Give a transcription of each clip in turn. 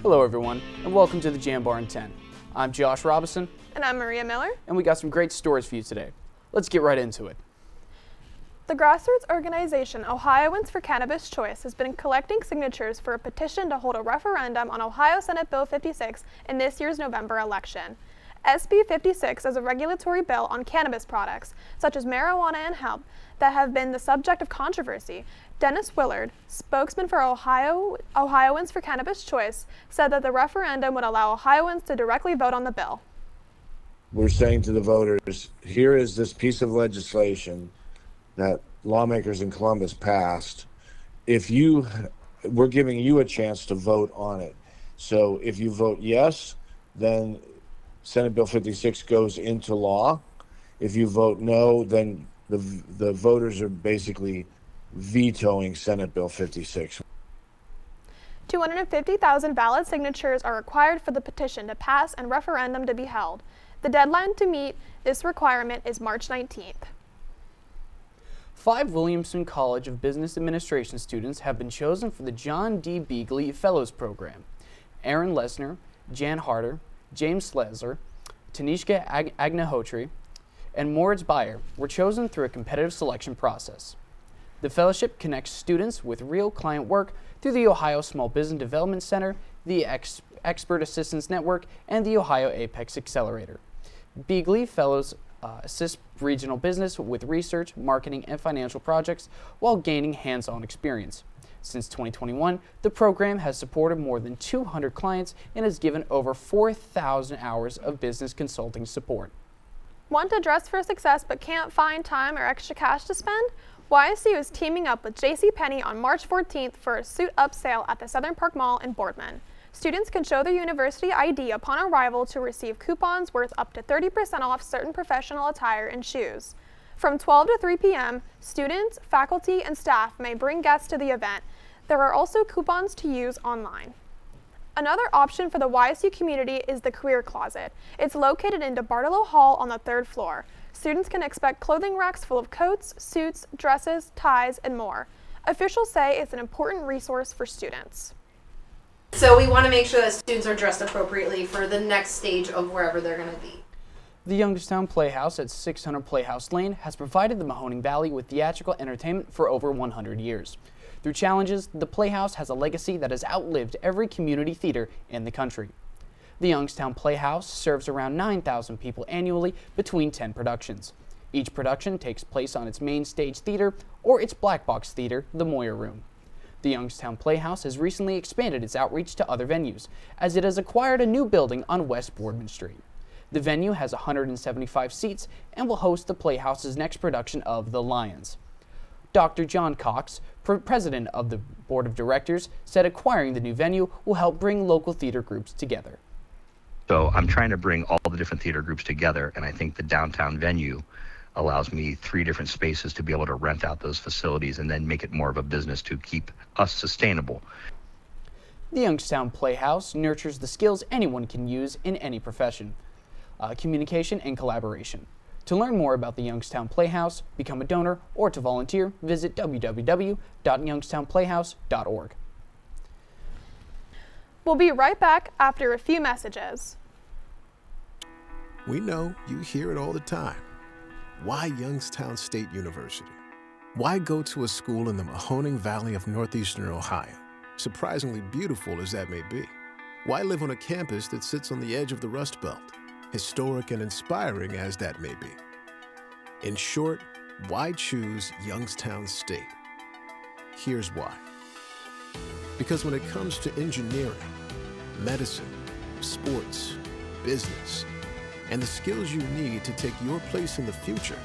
Hello everyone, and welcome to the Jambar In10. I'm Josh Robinson. And I'm Maria Miller. And we got some great stories for you today. Let's get right into it. The grassroots organization Ohioans for Cannabis Choice has been collecting signatures for a petition to hold a referendum on Ohio Senate Bill 56 in this year's November election. SB 56 is a regulatory bill on cannabis products, such as marijuana and hemp, that have been the subject of controversy. Dennis Willard, spokesman for Ohioans for Cannabis Choice, said that the referendum would allow Ohioans to directly vote on the bill. We're saying to the voters, here is this piece of legislation that lawmakers in Columbus passed. We're giving you a chance to vote on it. So if you vote yes, then Senate Bill 56 goes into law. If you vote no, then the voters are basically vetoing Senate Bill 56. 250,000 valid signatures are required for the petition to pass and referendum to be held. The deadline to meet this requirement is March 19th. 5 Williamson College of Business Administration students have been chosen for the John D. Beagley Fellows Program. Aaron Lesner, Jan Harder, James Slezer, Tanishka Agnihotri, and Moritz Bayer were chosen through a competitive selection process. The fellowship connects students with real client work through the Ohio Small Business Development Center, the Expert Assistance Network, and the Ohio Apex Accelerator. Beagley Fellows assist regional business with research, marketing, and financial projects while gaining hands-on experience. Since 2021, the program has supported more than 200 clients and has given over 4,000 hours of business consulting support. Want to dress for success but can't find time or extra cash to spend? YSU is teaming up with JCPenney on March 14th for a suit-up sale at the Southern Park Mall in Boardman. Students can show their university ID upon arrival to receive coupons worth up to 30% off certain professional attire and shoes. From 12 to 3 p.m., students, faculty, and staff may bring guests to the event. There are also coupons to use online. Another option for the YSU community is the Career Closet. It's located in DeBartolo Hall on the 3rd floor. Students can expect clothing racks full of coats, suits, dresses, ties, and more. Officials say it's an important resource for students. So we want to make sure that students are dressed appropriately for the next stage of wherever they're going to be. The Youngstown Playhouse at 600 Playhouse Lane has provided the Mahoning Valley with theatrical entertainment for over 100 years. Through challenges, the Playhouse has a legacy that has outlived every community theater in the country. The Youngstown Playhouse serves around 9,000 people annually between 10 productions. Each production takes place on its main stage theater or its black box theater, the Moyer Room. The Youngstown Playhouse has recently expanded its outreach to other venues, as it has acquired a new building on West Boardman Street. The venue has 175 seats and will host the Playhouse's next production of The Lions. Dr. John Cox, president of the board of directors, said acquiring the new venue will help bring local theater groups together. So I'm trying to bring all the different theater groups together, and I think the downtown venue allows me 3 different spaces to be able to rent out those facilities and then make it more of a business to keep us sustainable. The Youngstown Playhouse nurtures the skills anyone can use in any profession, communication and collaboration. To learn more about the Youngstown Playhouse, become a donor, or to volunteer, visit www.youngstownplayhouse.org. We'll be right back after a few messages. We know you hear it all the time. Why Youngstown State University? Why go to a school in the Mahoning Valley of Northeastern Ohio, surprisingly beautiful as that may be? Why live on a campus that sits on the edge of the Rust Belt, historic and inspiring as that may be? In short, why choose Youngstown State? Here's why. Because when it comes to engineering, medicine, sports, business, and the skills you need to take your place in the future,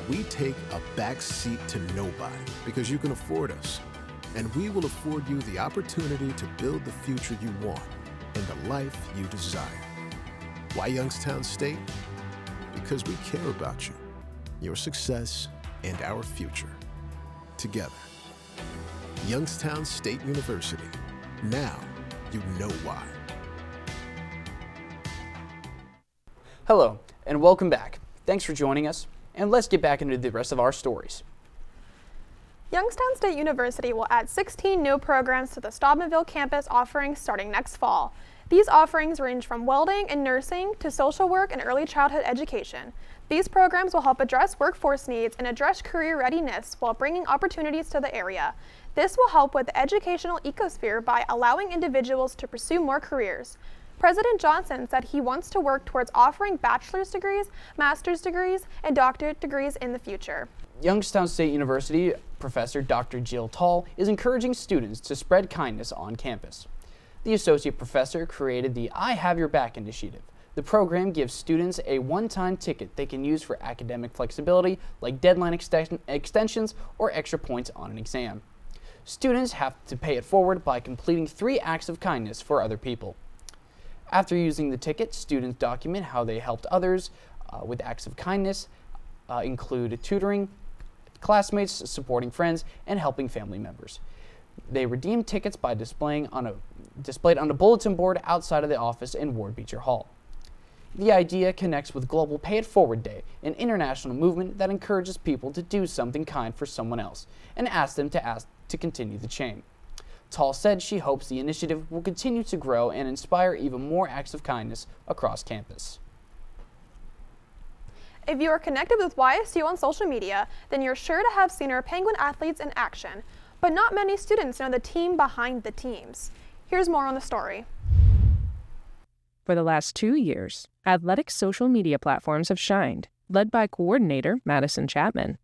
we take a back seat to nobody because you can afford us, and we will afford you the opportunity to build the future you want and the life you desire. Why Youngstown State? Because we care about you, your success, and our future. Together. Youngstown State University. Now you know why. Hello, and welcome back. Thanks for joining us, and let's get back into the rest of our stories. Youngstown State University will add 16 new programs to the Steubenville campus offerings starting next fall. These offerings range from welding and nursing to social work and early childhood education. These programs will help address workforce needs and address career readiness while bringing opportunities to the area. This will help with the educational ecosphere by allowing individuals to pursue more careers. President Johnson said he wants to work towards offering bachelor's degrees, master's degrees, and doctorate degrees in the future. Youngstown State University Professor Dr. Jill Tall is encouraging students to spread kindness on campus. The associate professor created the I Have Your Back initiative. The program gives students a one-time ticket they can use for academic flexibility like deadline extensions or extra points on an exam. Students have to pay it forward by completing 3 acts of kindness for other people. After using the ticket, students document how they helped others with acts of kindness, include tutoring classmates, supporting friends, and helping family members. They redeem tickets by displayed on a bulletin board outside of the office in Ward Beecher Hall. The idea connects with Global Pay It Forward Day, an international movement that encourages people to do something kind for someone else and asks them to continue the chain. Tall said she hopes the initiative will continue to grow and inspire even more acts of kindness across campus. If you are connected with YSU on social media, then you're sure to have seen our Penguin athletes in action. But not many students know the team behind the teams. Here's more on the story. For the last 2 years, athletic social media platforms have shined, led by coordinator Madison Chapman.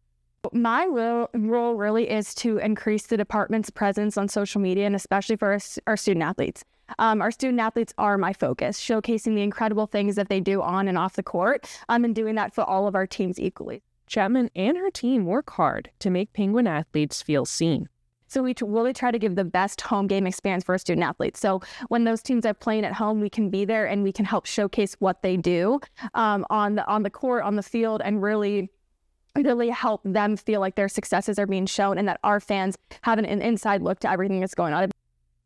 My role really is to increase the department's presence on social media, and especially for our student athletes. Our student athletes are my focus, showcasing the incredible things that they do on and off the court, and doing that for all of our teams equally. Chapman and her team work hard to make Penguin athletes feel seen. So we really try to give the best home game experience for our student athletes. So when those teams are playing at home, we can be there and we can help showcase what they do on the court, on the field, and really help them feel like their successes are being shown and that our fans have an inside look to everything that's going on.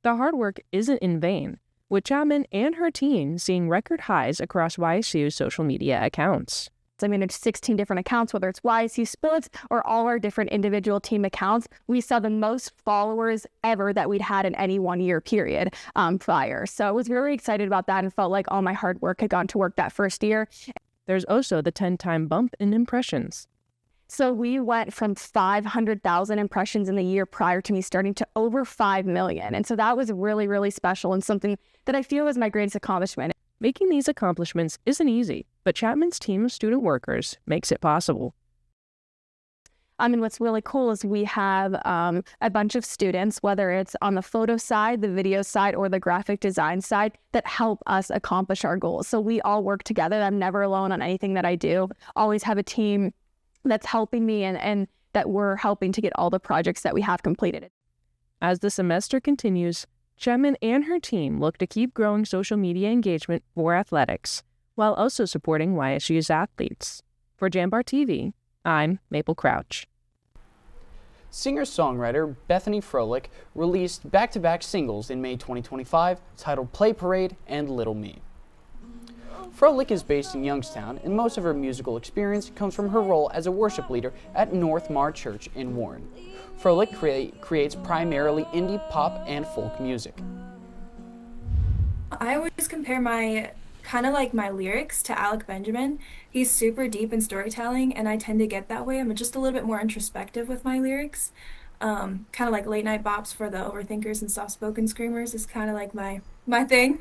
The hard work isn't in vain, with Chapman and her team seeing record highs across YSU's social media accounts. I mean, it's 16 different accounts, whether it's YSU Splits or all our different individual team accounts. We saw the most followers ever that we'd had in any 1 year period prior. So I was very excited about that and felt like all my hard work had gone to work that first year. There's also the 10-time bump in impressions. So we went from 500,000 impressions in the year prior to me starting to over 5 million. And so that was really, really special and something that I feel was my greatest accomplishment. Making these accomplishments isn't easy, but Chapman's team of student workers makes it possible. And what's really cool is we have a bunch of students, whether it's on the photo side, the video side, or the graphic design side, that help us accomplish our goals. So we all work together. I'm never alone on anything that I do. Always have a team that's helping me and that we're helping to get all the projects that we have completed. As the semester continues, Chapman and her team look to keep growing social media engagement for athletics, while also supporting YSU's athletes. For Jambar TV, I'm Maple Crouch. Singer-songwriter Bethany Froelich released back-to-back singles in May 2025 titled Play Parade and Little Me. Froelich is based in Youngstown, and most of her musical experience comes from her role as a worship leader at North Mar Church in Warren. Froelich creates primarily indie pop and folk music. I always compare my lyrics to Alec Benjamin. He's super deep in storytelling, and I tend to get that way. I'm just a little bit more introspective with my lyrics. Kind of like late night bops for the overthinkers and soft-spoken screamers is kind of like my thing.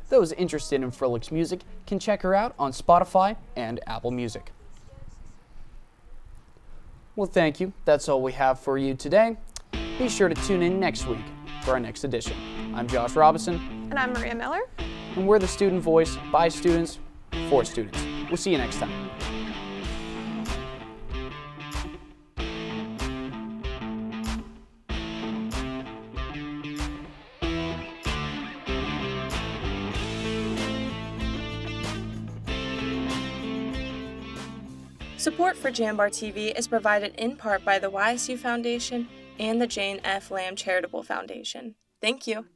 Those interested in Froelich's music can check her out on Spotify and Apple Music. Well, thank you. That's all we have for you today. Be sure to tune in next week for our next edition. I'm Josh Robinson. And I'm Maria Miller. And we're the student voice by students for students. We'll see you next time. Support for Jambar TV is provided in part by the YSU Foundation and the Jane F. Lamb Charitable Foundation. Thank you.